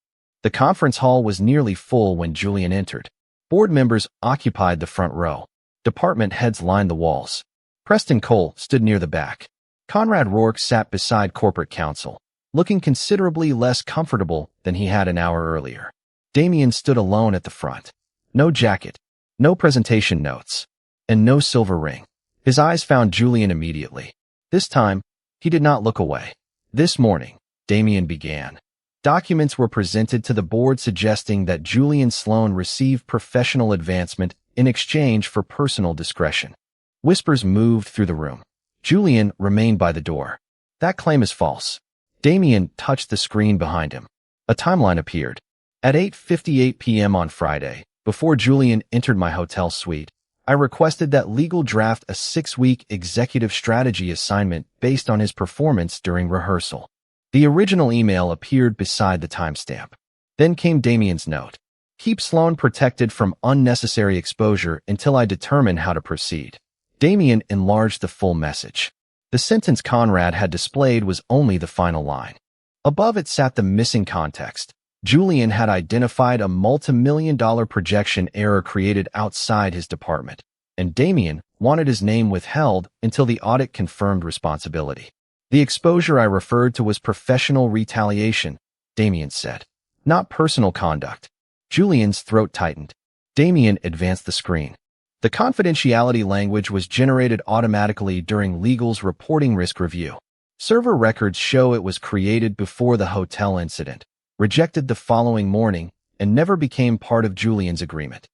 The conference hall was nearly full when Julian entered. Board members occupied the front row. Department heads lined the walls. Preston Cole stood near the back. Conrad Rourke sat beside corporate counsel, looking considerably less comfortable than he had an hour earlier. Damien stood alone at the front. No jacket, no presentation notes, and no silver ring. His eyes found Julian immediately. This time, he did not look away. This morning, Damien began. Documents were presented to the board suggesting that Julian Sloan received professional advancement in exchange for personal discretion. Whispers moved through the room. Julian remained by the door. That claim is false. Damien touched the screen behind him. A timeline appeared. At 8:58 p.m. on Friday, before Julian entered my hotel suite, I requested that legal draft a 6-week executive strategy assignment based on his performance during rehearsal. The original email appeared beside the timestamp. Then came Damien's note. Keep Sloan protected from unnecessary exposure until I determine how to proceed. Damien enlarged the full message. The sentence Conrad had displayed was only the final line. Above it sat the missing context. Julian had identified a multi-million-dollar projection error created outside his department, and Damien wanted his name withheld until the audit confirmed responsibility. The exposure I referred to was professional retaliation, Damien said, not personal conduct. Julian's throat tightened. Damien advanced the screen. The confidentiality language was generated automatically during legal's reporting risk review. Server records show it was created before the hotel incident, rejected the following morning, and never became part of Julian's agreement.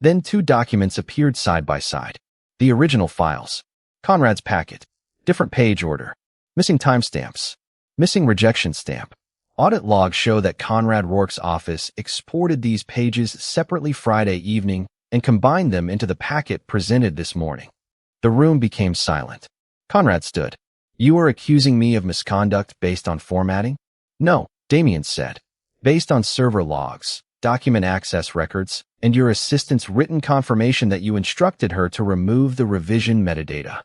Then 2 documents appeared side by side. The original files. Conrad's packet. Different page order. Missing timestamps. Missing rejection stamp. Audit logs show that Conrad Rourke's office exported these pages separately Friday evening and combined them into the packet presented this morning. The room became silent. Conrad stood. You are accusing me of misconduct based on formatting? No, Damien said. Based on server logs, document access records, and your assistant's written confirmation that you instructed her to remove the revision metadata.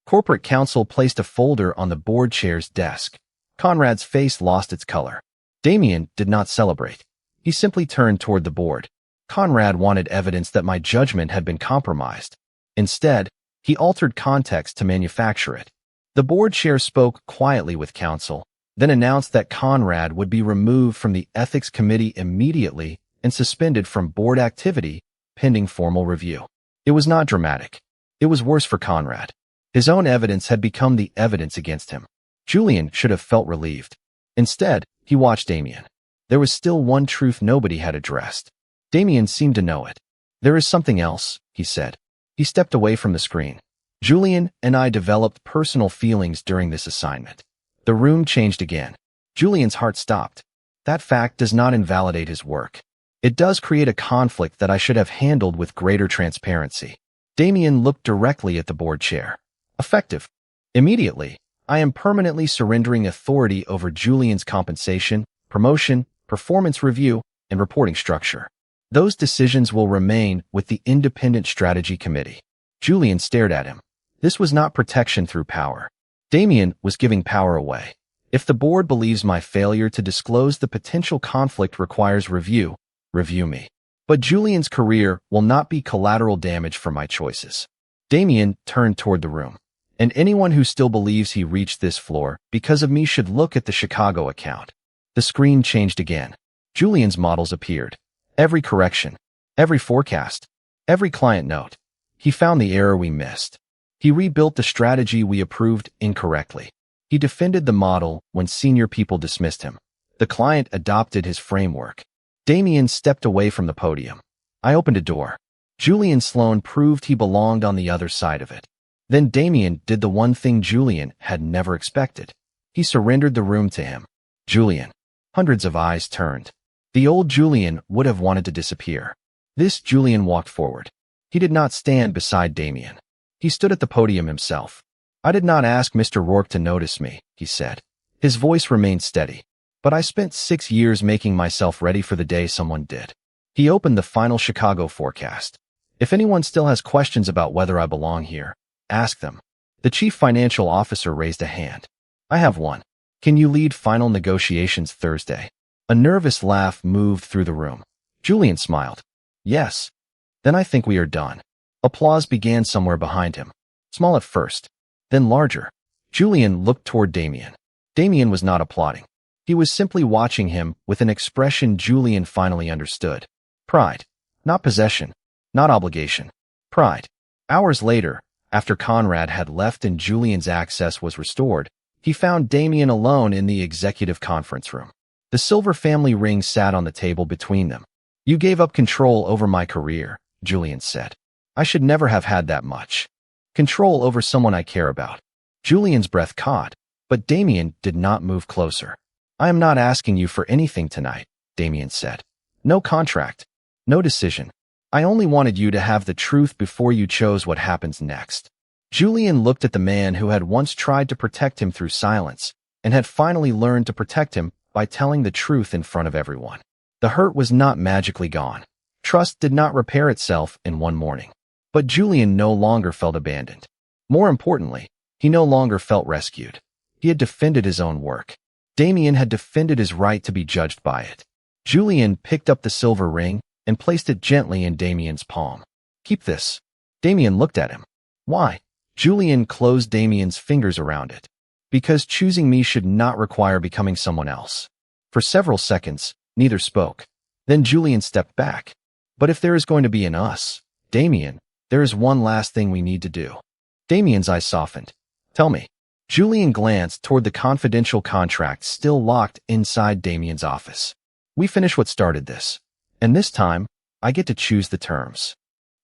Corporate counsel placed a folder on the board chair's desk. Conrad's face lost its color. Damien did not celebrate. He simply turned toward the board. Conrad wanted evidence that my judgment had been compromised. Instead, he altered context to manufacture it. The board chair spoke quietly with counsel, then announced that Conrad would be removed from the ethics committee immediately and suspended from board activity pending formal review. It was not dramatic. It was worse for Conrad. His own evidence had become the evidence against him. Julian should have felt relieved. Instead, he watched Damien. There was still one truth nobody had addressed. Damien seemed to know it. There is something else, he said. He stepped away from the screen. Julian and I developed personal feelings during this assignment. The room changed again. Julian's heart stopped. That fact does not invalidate his work. It does create a conflict that I should have handled with greater transparency. Damien looked directly at the board chair. Effective. Immediately, I am permanently surrendering authority over Julian's compensation, promotion, performance review, and reporting structure. Those decisions will remain with the independent strategy committee. Julian stared at him. This was not protection through power. Damien was giving power away. If the board believes my failure to disclose the potential conflict requires review, review me. But Julian's career will not be collateral damage for my choices. Damien turned toward the room. And anyone who still believes he reached this floor because of me should look at the Chicago account. The screen changed again. Julian's models appeared. Every correction, every forecast, every client note. He found the error we missed. He rebuilt the strategy we approved incorrectly. He defended the model when senior people dismissed him. The client adopted his framework. Damien stepped away from the podium. I opened a door. Julian Sloan proved he belonged on the other side of it. Then Damien did the one thing Julian had never expected. He surrendered the room to him. Julian. Hundreds of eyes turned. The old Julian would have wanted to disappear. This Julian walked forward. He did not stand beside Damien. He stood at the podium himself. I did not ask Mr. Rourke to notice me, he said. His voice remained steady. But I spent 6 years making myself ready for the day someone did. He opened the final Chicago forecast. If anyone still has questions about whether I belong here, ask them. The chief financial officer raised a hand. I have one. Can you lead final negotiations Thursday? A nervous laugh moved through the room. Julian smiled. Yes. Then I think we are done. Applause began somewhere behind him. Small at first, then larger. Julian looked toward Damien. Damien was not applauding. He was simply watching him with an expression Julian finally understood. Pride. Not possession. Not obligation. Pride. Hours later, after Conrad had left and Julian's access was restored, he found Damien alone in the executive conference room. The silver family ring sat on the table between them. You gave up control over my career, Julian said. I should never have had that much. Control over someone I care about. Julian's breath caught, but Damien did not move closer. I am not asking you for anything tonight, Damien said. No contract. No decision. I only wanted you to have the truth before you chose what happens next. Julian looked at the man who had once tried to protect him through silence and had finally learned to protect him by telling the truth in front of everyone. The hurt was not magically gone. Trust did not repair itself in one morning. But Julian no longer felt abandoned. More importantly, he no longer felt rescued. He had defended his own work. Damien had defended his right to be judged by it. Julian picked up the silver ring and placed it gently in Damien's palm. Keep this. Damien looked at him. Why? Julian closed Damien's fingers around it. Because choosing me should not require becoming someone else. For several seconds, neither spoke. Then Julian stepped back. But if there is going to be an us, Damien, there is one last thing we need to do. Damien's eyes softened. Tell me. Julian glanced toward the confidential contract still locked inside Damien's office. We finish what started this. And this time, I get to choose the terms.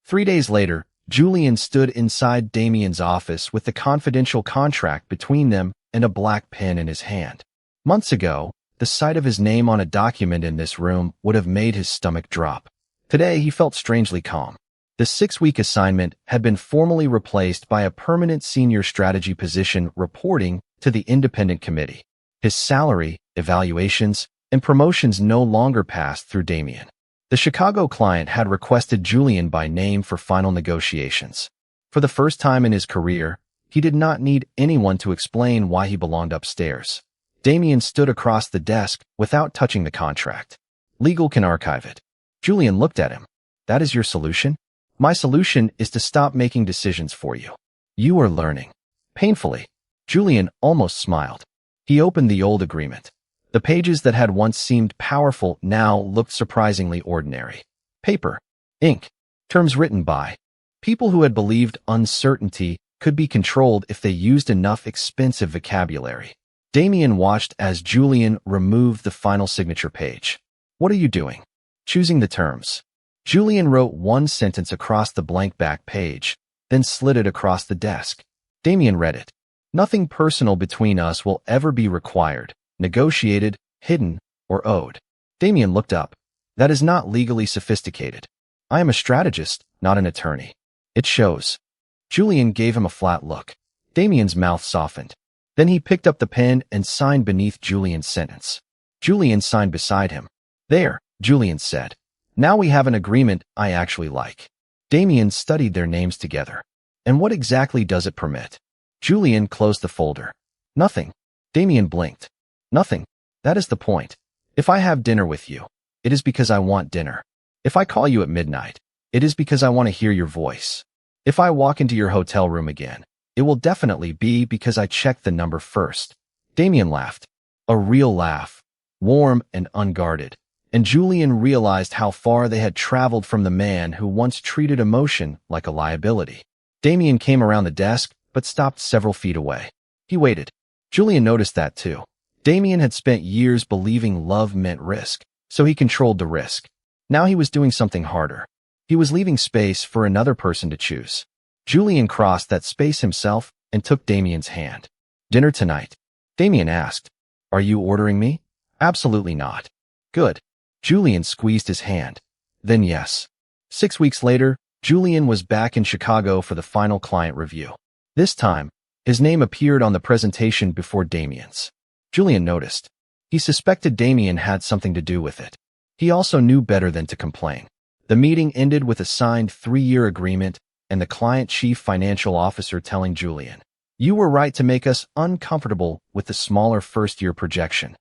3 days later, Julian stood inside Damien's office with the confidential contract between them and a black pen in his hand. Months ago, the sight of his name on a document in this room would have made his stomach drop. Today, he felt strangely calm. The 6-week assignment had been formally replaced by a permanent senior strategy position reporting to the independent committee. His salary, evaluations, and promotions no longer passed through Damien. The Chicago client had requested Julian by name for final negotiations. For the first time in his career, he did not need anyone to explain why he belonged upstairs. Damien stood across the desk without touching the contract. Legal can archive it. Julian looked at him. That is your solution? My solution is to stop making decisions for you. You are learning. Painfully. Julian almost smiled. He opened the old agreement. The pages that had once seemed powerful now looked surprisingly ordinary. Paper. Ink. Terms written by people who had believed uncertainty could be controlled if they used enough expensive vocabulary. Damien watched as Julian removed the final signature page. What are you doing? Choosing the terms. Julian wrote one sentence across the blank back page, then slid it across the desk. Damien read it. Nothing personal between us will ever be required, negotiated, hidden, or owed. Damien looked up. That is not legally sophisticated. I am a strategist, not an attorney. It shows. Julian gave him a flat look. Damien's mouth softened. Then he picked up the pen and signed beneath Julian's sentence. Julian signed beside him. There, Julian said. Now we have an agreement I actually like. Damien studied their names together. And what exactly does it permit? Julian closed the folder. Nothing. Damien blinked. Nothing. That is the point. If I have dinner with you, it is because I want dinner. If I call you at midnight, it is because I want to hear your voice. If I walk into your hotel room again, it will definitely be because I checked the number first. Damien laughed. A real laugh. Warm and unguarded. And Julian realized how far they had traveled from the man who once treated emotion like a liability. Damien came around the desk, but stopped several feet away. He waited. Julian noticed that too. Damien had spent years believing love meant risk, so he controlled the risk. Now he was doing something harder. He was leaving space for another person to choose. Julian crossed that space himself and took Damien's hand. Dinner tonight? Damien asked. Are you ordering me? Absolutely not. Good. Julian squeezed his hand. Then yes. 6 weeks later, Julian was back in Chicago for the final client review. This time, his name appeared on the presentation before Damien's. Julian noticed. He suspected Damien had something to do with it. He also knew better than to complain. The meeting ended with a signed 3-year agreement and the client chief financial officer telling Julian, "You were right to make us uncomfortable with the smaller first-year projection."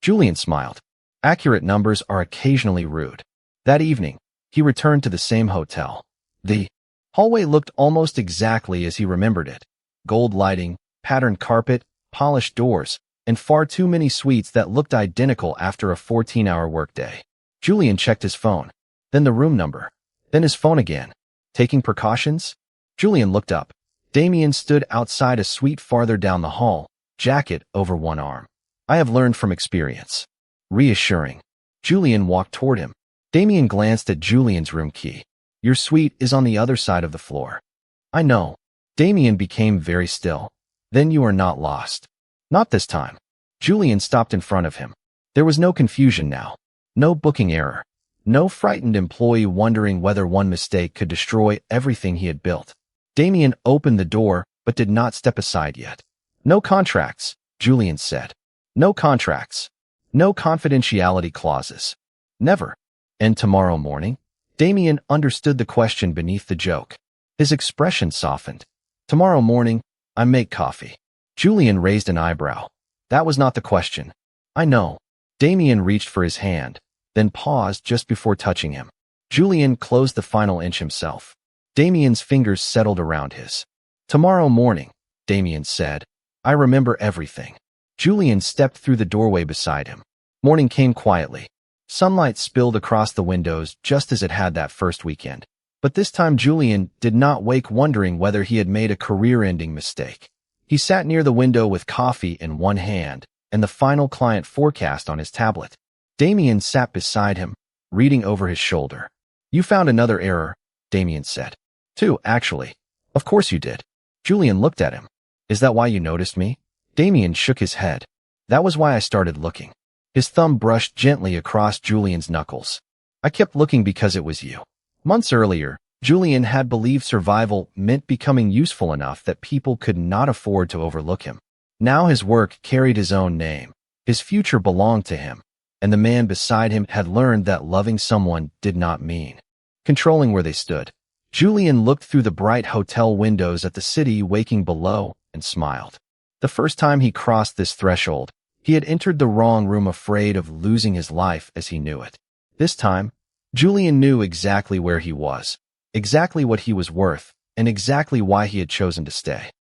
Julian smiled. Accurate numbers are occasionally rude. That evening, he returned to the same hotel. The hallway looked almost exactly as he remembered it. Gold lighting, patterned carpet, polished doors, and far too many suites that looked identical after a 14-hour workday. Julian checked his phone, then the room number, then his phone again. Taking precautions? Julian looked up. Damien stood outside a suite farther down the hall, jacket over one arm. "I have learned from experience." Reassuring. Julian walked toward him. Damien glanced at Julian's room key. "Your suite is on the other side of the floor." "I know." Damien became very still. "Then you are not lost." "Not this time." Julian stopped in front of him. There was no confusion now. No booking error. No frightened employee wondering whether one mistake could destroy everything he had built. Damien opened the door, but did not step aside yet. "No contracts," Julian said. "No contracts. No confidentiality clauses. Never." "And tomorrow morning?" Damien understood the question beneath the joke. His expression softened. "Tomorrow morning, I make coffee." Julian raised an eyebrow. "That was not the question." "I know." Damien reached for his hand, then paused just before touching him. Julian closed the final inch himself. Damien's fingers settled around his. "Tomorrow morning," Damien said. "I remember everything." Julian stepped through the doorway beside him. Morning came quietly. Sunlight spilled across the windows just as it had that first weekend. But this time Julian did not wake wondering whether he had made a career-ending mistake. He sat near the window with coffee in one hand and the final client forecast on his tablet. Damien sat beside him, reading over his shoulder. "You found another error," Damien said. "Two, actually." "Of course you did." Julian looked at him. "Is that why you noticed me?" Damien shook his head. "That was why I started looking." His thumb brushed gently across Julian's knuckles. "I kept looking because it was you." Months earlier, Julian had believed survival meant becoming useful enough that people could not afford to overlook him. Now his work carried his own name. His future belonged to him, and the man beside him had learned that loving someone did not mean controlling where they stood. Julian looked through the bright hotel windows at the city waking below and smiled. The first time he crossed this threshold, he had entered the wrong room afraid of losing his life as he knew it. This time, Julian knew exactly where he was, exactly what he was worth, and exactly why he had chosen to stay.